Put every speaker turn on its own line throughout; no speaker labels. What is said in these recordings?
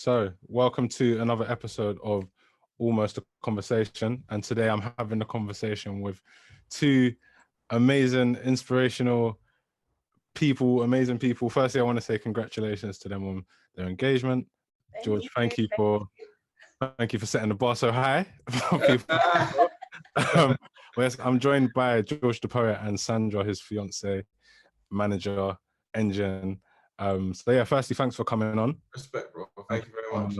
So, welcome to another episode of Almost a Conversation. And today I'm having a conversation with two amazing, inspirational people, amazing people. Firstly, I want to say congratulations to them on their engagement. George, thank you for setting the bar so high for people. I'm joined by George the poet and Sandra, his fiance, manager, engine. So yeah, firstly, thanks for coming on.
Respect, bro. Thank you very much.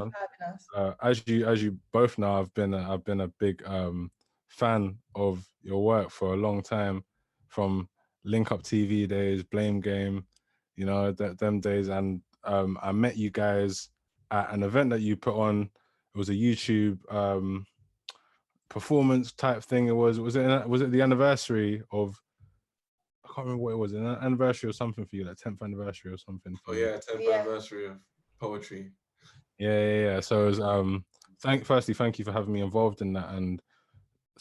As you both know, I've been a big fan of your work for a long time, from Link Up TV days, Blame Game, them days, and I met you guys at an event that you put on. It was a YouTube performance type thing. Was it the anniversary of? I can't remember what it was. An anniversary or something for you, like 10th anniversary or something.
For you. 10th anniversary of poetry.
Yeah. So it was, firstly, thank you for having me involved in that, and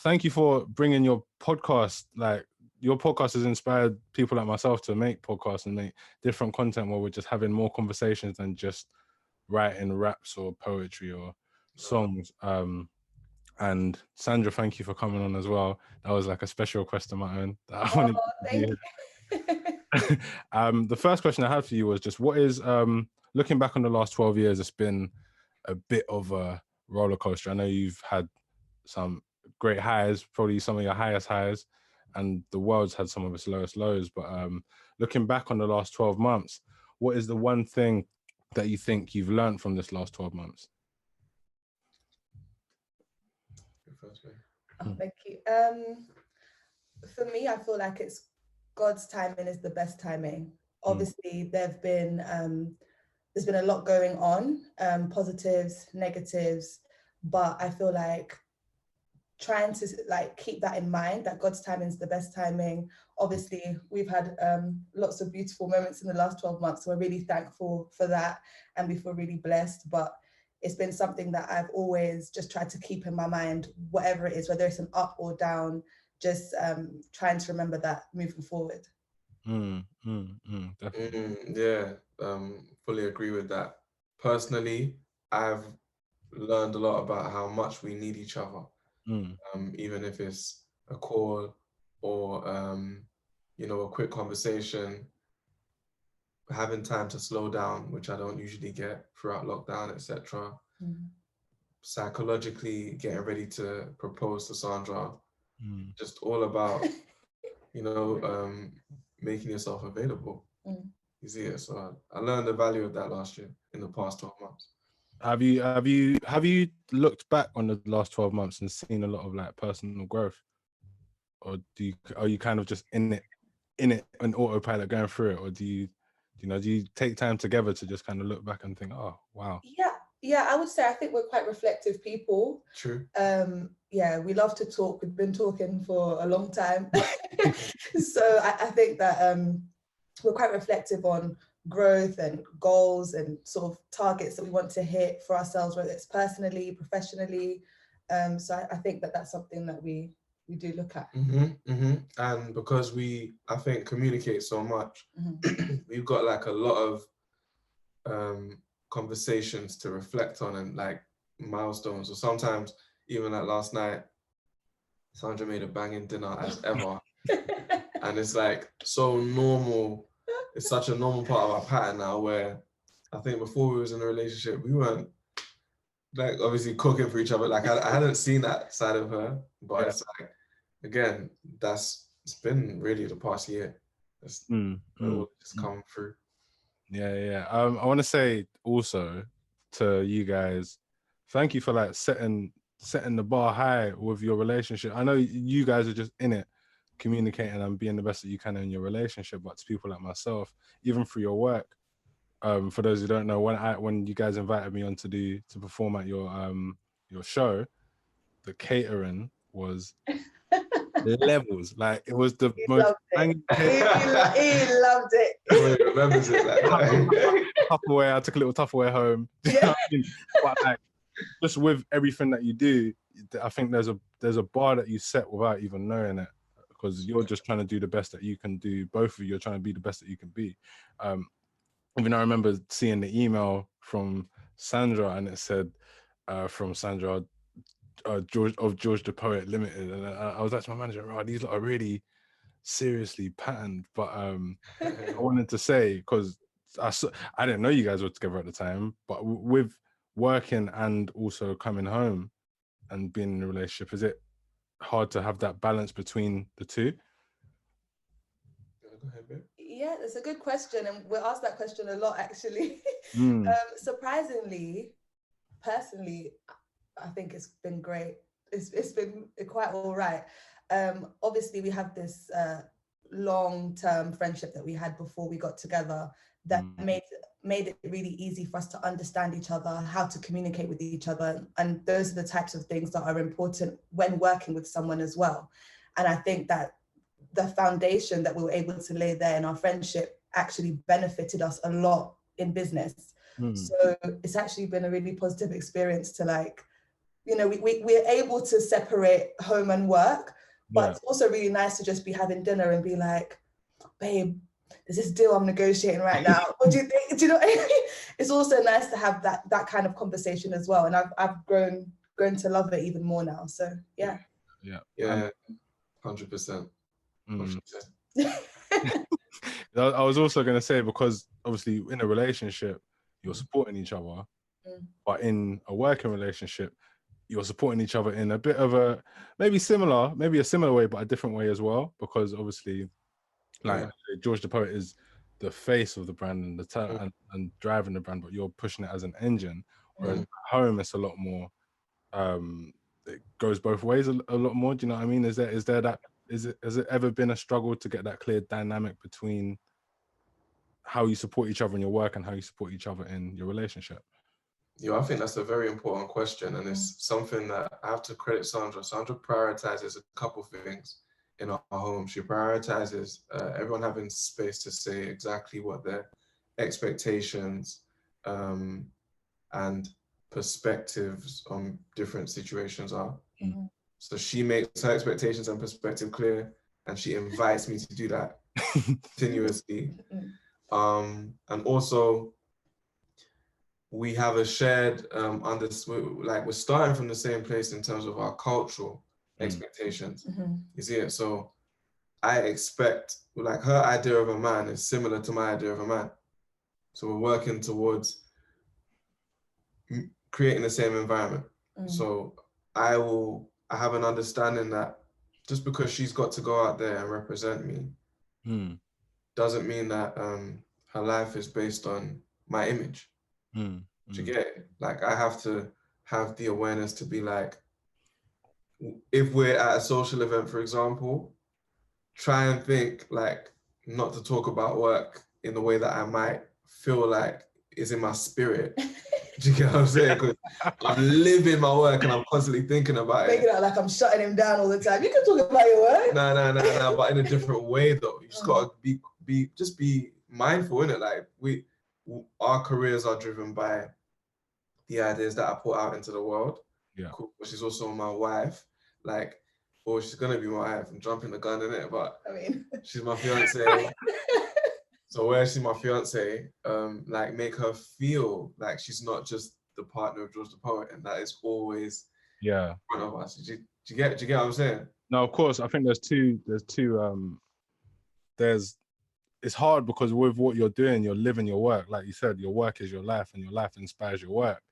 thank you for bringing your podcast. Like, your podcast has inspired people like myself to make podcasts and make different content where we're just having more conversations than just writing raps or poetry or songs. And Sandra, thank you for coming on as well. That was like a special request of my own that I wanted to do. The first question I had for you was just, what is looking back on the last 12 years, it's been a bit of a roller coaster. I know you've had some great highs, probably some of your highest highs, and the world's had some of its lowest lows. But looking back on the last 12 months, what is the one thing that you think you've learned from this last 12 months?
Thank you. For me, I feel like it's God's timing is the best timing. Obviously, there's been a lot going on, positives, negatives, but I feel like trying to keep that in mind, that God's timing is the best timing. Obviously, we've had lots of beautiful moments in the last 12 months, so we're really thankful for that, and we feel really blessed. But it's been something that I've always just tried to keep in my mind, whatever it is, whether it's an up or down, just trying to remember that moving forward.
Yeah, fully agree with that. Personally, I've learned a lot about how much we need each other. Even if it's a call or a quick conversation, having time to slow down, which I don't usually get throughout lockdown, etc. Psychologically getting ready to propose to Sandra, just all about making yourself available. You see it. So I learned the value of that last year in the past 12 months.
Have you looked back on the last 12 months and seen a lot of like personal growth, or are you kind of just in it on autopilot going through it, or do you take time together to just kind of look back and think, oh wow?
Yeah, I would say I think we're quite reflective people.
True.
We love to talk. We've been talking for a long time. So I think that we're quite reflective on growth and goals and sort of targets that we want to hit for ourselves, whether it's personally, professionally. So I think that that's something that we do look at.
And because we, I think, communicate so much, we've got like a lot of conversations to reflect on and like milestones. Or sometimes even like last night, Sandra made a banging dinner as ever. And it's like so normal. It's such a normal part of our pattern now, where I think before we was in a relationship, we weren't like obviously cooking for each other. Like I hadn't seen that side of her, but it's like, again, it's been really the past year. It's just come through.
Yeah. I want to say also to you guys, thank you for like setting the bar high with your relationship. I know you guys are just in it, communicating and being the best that you can in your relationship, but to people like myself, even through your work, for those who don't know, when you guys invited me on to perform at your show, the catering was levels. Like, it was the most banging catering.
He loved it.
He remembers it like that.
Tupperware, I took a little Tupperware home. You know what I mean? But like, just with everything that you do, I think there's a bar that you set without even knowing it, because you're just trying to do the best that you can do. Both of you are trying to be the best that you can be. Even I remember seeing the email from Sandra, and it said from Sandra, George the Poet Limited, and I was actually my manager. Oh, these lot are really seriously patterned, but I wanted to say, because I didn't know you guys were together at the time, but with working and also coming home and being in a relationship, is it hard to have that balance between the two?
Yeah, that's a good question, and we're asked that question a lot, actually. Surprisingly, personally, I think it's been great. It's been quite all right. Obviously, we have this long-term friendship that we had before we got together that made it really easy for us to understand each other, how to communicate with each other, and those are the types of things that are important when working with someone as well. And I think that the foundation that we were able to lay there in our friendship actually benefited us a lot in business. So it's actually been a really positive experience to, like, you know, we're able to separate home and work, but it's also really nice to just be having dinner and be like, babe, there's this deal I'm negotiating right now. What do you think? Do you know what I mean? It's also nice to have that kind of conversation as well. And I've grown to love it even more now. So yeah.
100%.
I was also going to say, because obviously in a relationship, you're supporting each other, but in a working relationship, you're supporting each other in a bit of a, maybe a similar way, but a different way as well. Because obviously, like George the Poet is the face of the brand and the and driving the brand, but you're pushing it as an engine. Whereas at home, it's a lot more. It goes both ways a lot more. Do you know what I mean? Has it ever been a struggle to get that clear dynamic between how you support each other in your work and how you support each other in your relationship?
Yeah, I think that's a very important question, and it's something that I have to credit Sandra. Sandra prioritizes a couple things in our home. She prioritizes everyone having space to say exactly what their expectations and perspectives on different situations are. So she makes her expectations and perspective clear, and she invites me to do that continuously. And also, we have a shared we're starting from the same place in terms of our cultural expectations. You see it? So I expect, like, her idea of a man is similar to my idea of a man. So we're working towards creating the same environment. So I have an understanding that just because she's got to go out there and represent me doesn't mean that her life is based on my image. Do you get it? Like, I have to have the awareness to be like, if we're at a social event, for example, try and think, like, not to talk about work in the way that I might feel like is in my spirit. Do you get what I'm saying? Because I'm living my work and I'm constantly thinking about it.
Making it like I'm shutting him down all the time. You can talk about your work.
No, but in a different way though. You just gotta be mindful, innit? Like, our careers are driven by the ideas that I put out into the world. Yeah. Cool. But she's also my wife. Like, or she's gonna be my wife. I'm jumping the gun in it, but I mean, she's my fiance. So where she's my fiance, like, make her feel like she's not just the partner of George the Poet, and that is always in front of us. Do you get what I'm saying?
No, of course. I think it's hard because with what you're doing, you're living your work. Like you said, your work is your life, and your life inspires your work.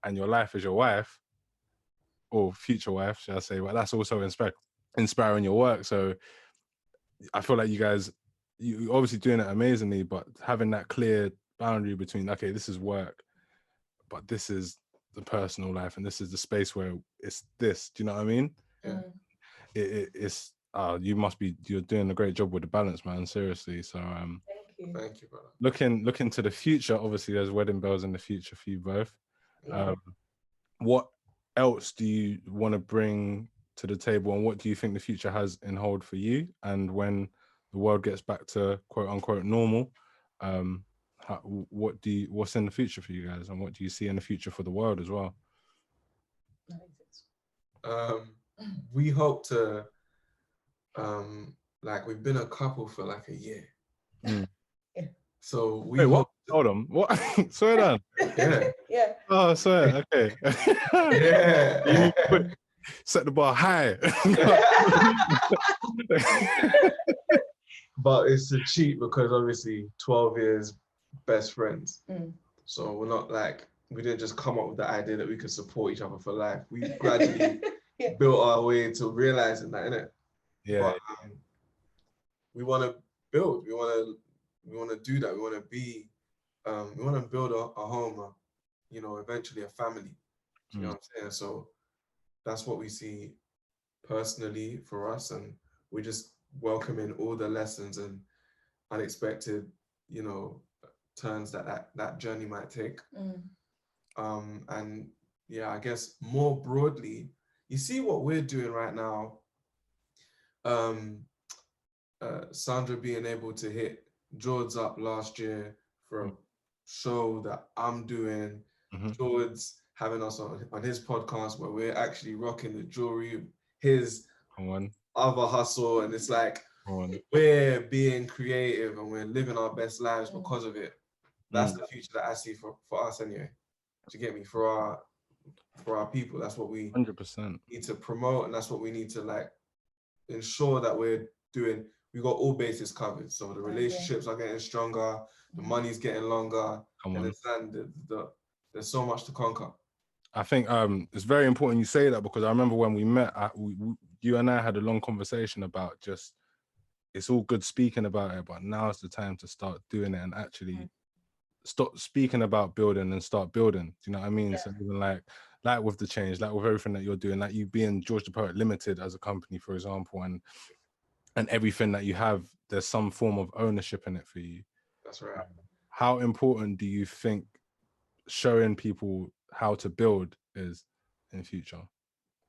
And your life is your wife, or future wife, shall I say, but that's also inspiring your work. So I feel like you're obviously doing it amazingly, but having that clear boundary between, okay, this is work, but this is the personal life, and this is the space where it's this. Do you know what I mean? Yeah. You're doing a great job with the balance, man. Seriously. So
thank you, brother.
Looking to the future, obviously there's wedding bells in the future for you both. What else do you want to bring to the table, and what do you think the future has in hold for you? And when the world gets back to quote unquote normal, what's in the future for you guys, and what do you see in the future for the world as well?
We hope to like, we've been a couple for like a year. So we hope
Hold on. What? Swear down.
Yeah.
Yeah.
Oh, swear. Okay.
Yeah.
You need to set the bar high.
But it's a cheat because obviously 12 years best friends.
Mm.
So we're not like, we didn't just come up with the idea that we could support each other for life. We gradually built our way to realizing that, innit?
Yeah.
But we want to build. We want to do that. We want to be. We want to build a home. You know, eventually a family. You know what I'm saying? So that's what we see personally for us, and we're just welcoming all the lessons and unexpected, you know, turns that journey might take. And yeah, I guess more broadly, you see what we're doing right now. Sandra being able to hit Jords up last year for a show that I'm doing. Jords having us on his podcast where we're actually rocking the jewelry, his other hustle, and it's like we're being creative and we're living our best lives because of it. That's the future that I see for us anyway. Do you get me? For our people, that's what we
100%
need to promote, and that's what we need to like ensure that we're doing. We got all bases covered. So the relationships are getting stronger, the money's getting longer, and there's so much to conquer.
I think it's very important you say that, because I remember when we met, you and I had a long conversation about just, it's all good speaking about it, but now's the time to start doing it and actually stop speaking about building and start building. Do you know what I mean?
Yeah.
So even like with the change, like with everything that you're doing, like you being George the Poet Limited as a company, for example, and everything that you have, there's some form of ownership in it for you.
That's right.
How important do you think showing people how to build is in the future?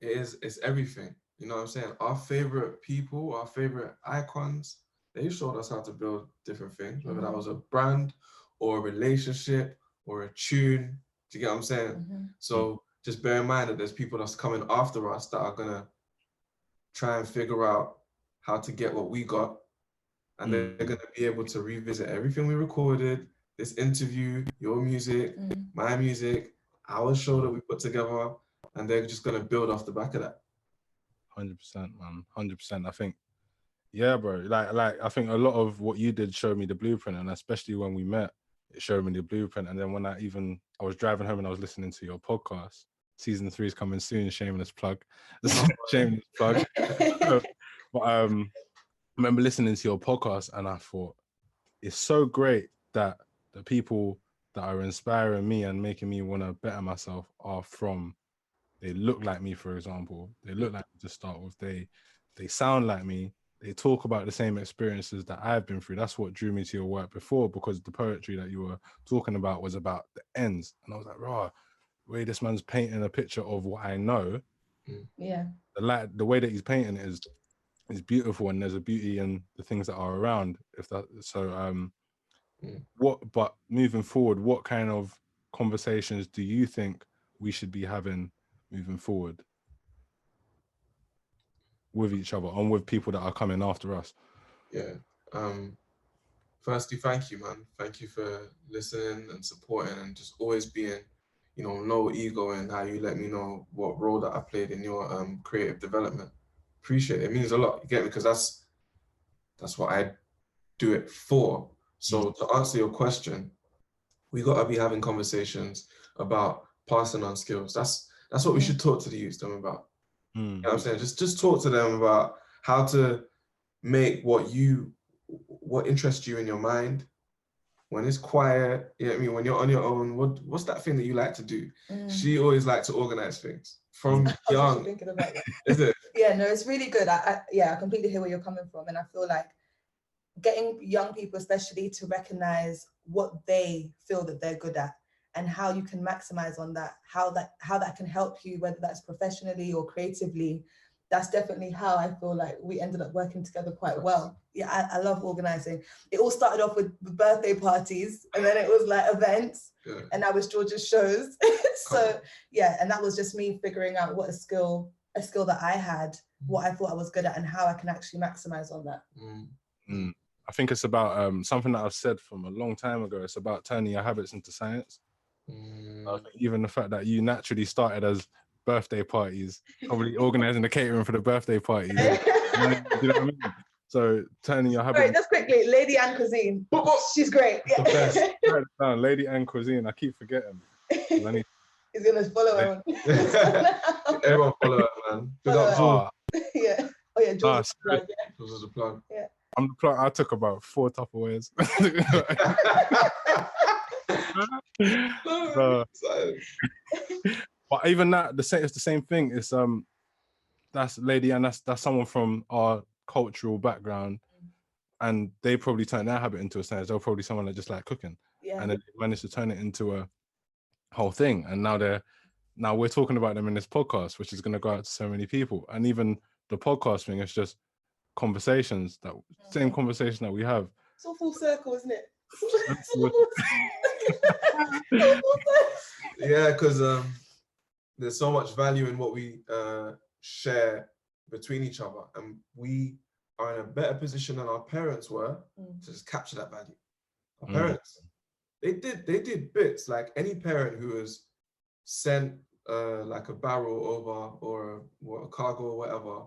It's everything. You know what I'm saying? Our favorite people, our favorite icons, they showed us how to build different things, whether that was a brand or a relationship or a tune. Do you get what I'm saying? So just bear in mind that there's people that's coming after us that are gonna try and figure out how to get what we got, and they're gonna be able to revisit everything we recorded, this interview, your music, my music, our show that we put together, and they're just gonna build off the back of that.
100%, man. 100%. I think, yeah, bro. Like I think a lot of what you did showed me the blueprint, and especially when we met, it showed me the blueprint. And then when I was driving home and I was listening to your podcast. Season 3 is coming soon. Shameless plug. Shameless plug. But I remember listening to your podcast, and I thought it's so great that the people that are inspiring me and making me want to better myself are they look like me, for example. They look like me to start with. They sound like me. They talk about the same experiences that I've been through. That's what drew me to your work before, because the poetry that you were talking about was about the ends. And I was like, raw, the way this man's painting a picture of what I know.
Yeah.
The way that he's painting it is beautiful, and there's a beauty in the things that are around. But moving forward, what kind of conversations do you think we should be having moving forward with each other and with people that are coming after us?
Yeah. Firstly, thank you, man. Thank you for listening and supporting and just always being, you know, no ego in how you let me know what role that I played in your creative development. Appreciate it. It means a lot. You get me? Because that's what I do it for. So to answer your question, we gotta be having conversations about passing on skills. That's what we should talk to the youth them about. You know what I'm saying? Just talk to them about how to make what interests you in your mind when it's quiet. You know what I mean? When you're on your own, what's that thing that you like to do? She always liked to organize things from young.
Thinking about that.
Is it?
Yeah, no, it's really good. I completely hear where you're coming from, and I feel like getting young people especially to recognize what they feel that they're good at and how you can maximize on that, how that can help you, whether that's professionally or creatively. That's definitely how I feel like we ended up working together quite well. Yeah, I love organizing. It all started off with birthday parties, and then it was like events, and now it's George's shows. So yeah, and that was just me figuring out what a skill that I had, what I thought I was good at, and how I can actually maximize on that.
I think it's about something that I've said from a long time ago. It's about turning your habits into science. I think even the fact that you naturally started as birthday parties, probably organizing the catering for the birthday parties. You know what I mean? So turning your habits.
Sorry, just quickly, Lady Anne Cuisine. She's great.
The best.
Write it down, Lady Anne Cuisine. I keep forgetting. I need...
He's gonna follow her.
Everyone follow her, man. Big up Jords.
Yeah. Oh yeah, Jords.
Jords is a plug.
Yeah.
I'm the plug. I took about 4 Tupperwares. But even that, it's the same thing. It's that's Lady Anne. That's someone from our cultural background, and they probably turn their habit into a science. They're probably someone that just like cooking, and then they managed to turn it into a whole thing. And now we're talking about them in this podcast, which is going to go out to so many people. And even the podcast thing is just conversations, that same conversation that we have.
It's all full circle, isn't it?
Yeah, because there's so much value in what we share between each other, and we are in a better position than our parents were to just capture that value. Our parents, they did bits. Like any parent who has sent like a barrel over or a cargo or whatever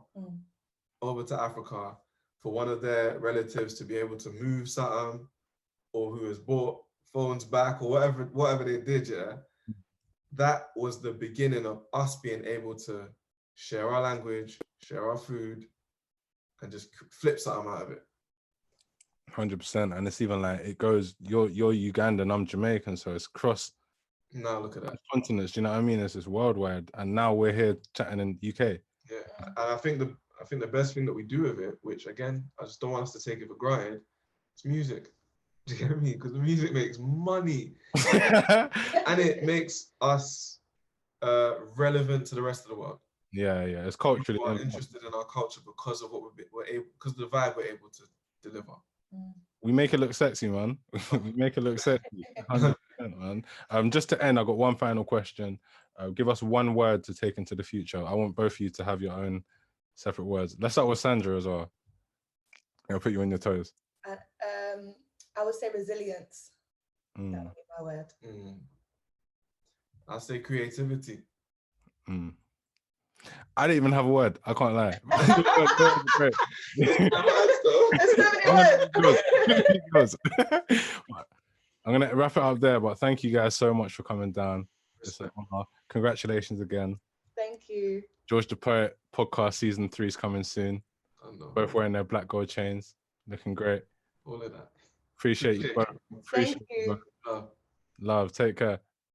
over to Africa for one of their relatives to be able to move something, or who has bought phones back or whatever they did, that was the beginning of us being able to share our language, share our food, and just flip something out of it.
100%. And it's even like, it goes, you're Ugandan, I'm Jamaican, so it's cross.
Now look at that.
Continents, you know what I mean? It's just worldwide. And now we're here chatting in UK.
Yeah, and I think the best thing that we do with it, which again, I just don't want us to take it for granted, it's music. Do you get me? Because the music makes money. And it makes us relevant to the rest of the world.
Yeah, it's culturally.
People are interested in our culture because of what we're able, because of the vibe we're able to deliver.
We make it look sexy, man. We make it look sexy, 100%, man. Just to end, I got one final question. Give us one word to take into the future. I want both of you to have your own separate words. Let's start with Sandra as well. I'll put you on your toes.
I would say resilience. That would be my word.
I'll say creativity.
I didn't even have a word. I can't lie. I'm going to wrap it up there, but thank you guys so much for coming down. Congratulations again.
Thank you.
Jords the Poet podcast season 3 is coming soon. Both wearing their black gold chains. Looking great.
All of that.
Appreciate you both.
Thank you.
Love. Take care.